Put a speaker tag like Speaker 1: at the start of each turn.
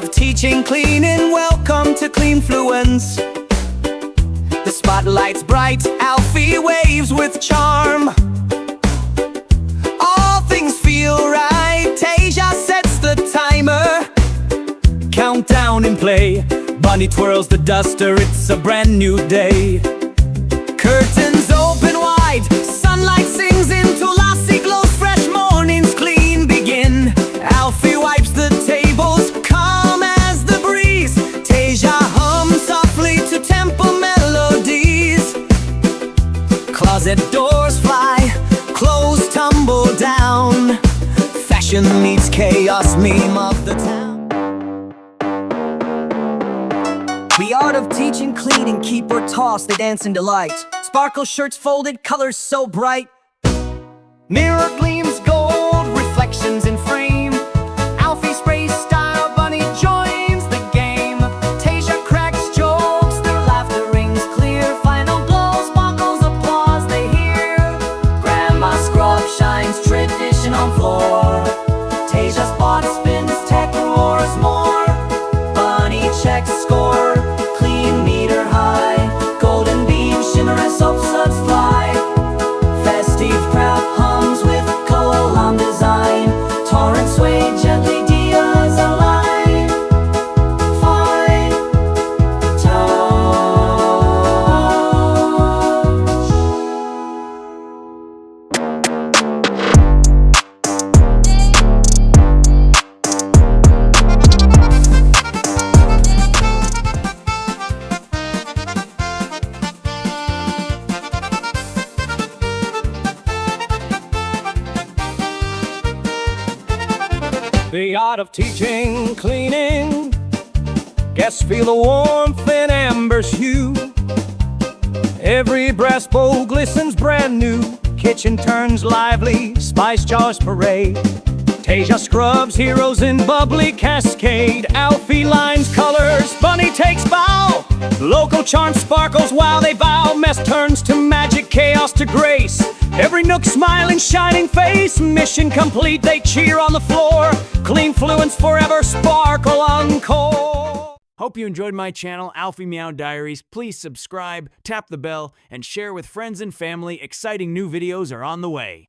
Speaker 1: of teaching cleaning, welcome to Cleanfluence. The spotlight's bright, Alfie waves with charm. All things feel right, Tasia sets the timer. Countdown in play, Bunny twirls the duster, it's a brand new day. Curtains open wide, sunlight sings into Lassie glows, fresh mornings clean begin. Alfie wipes the tables, calm as the breeze. Tasia hums softly to temple melodies. Closet doors fly, clothes tumble down. Fashion meets chaos, meme of the town. The art of teaching, cleaning, keep or toss, they dance in delight. Sparkle shirts folded, colors so bright. Mirror gleams gold, reflections in frame. Alfie sprays style, Bunny joins the game. Tasia cracks jokes, their laughter rings clear. Final glow, sparkles, applause they hear. Grandma scrub shines, tradition on floor. Tasia's pot spins, tech roars more. Bunny checks score, clean meter high. Golden beam shimmer as soap suds fly. Festive crowd hums with koalam design. Torrents sway gently, dias align. Fine touch. The art of teaching, cleaning. Guests feel the warmth in amber's hue. Every brass bowl glistens brand new. Kitchen turns lively, spice jars parade. Tasia scrubs heroes in bubbly cascade. Alfie lines colors, Bunny takes bow. Local charm sparkles while they vow. Mess turns to magic, chaos to grace. Every nook smiling, shining face. Mission complete, they cheer on the floor. Cleanfluence forever, sparkle encore.
Speaker 2: Hope you enjoyed my channel, Alfie Meow Diaries. Please subscribe, tap the bell, and share with friends and family. Exciting new videos are on the way.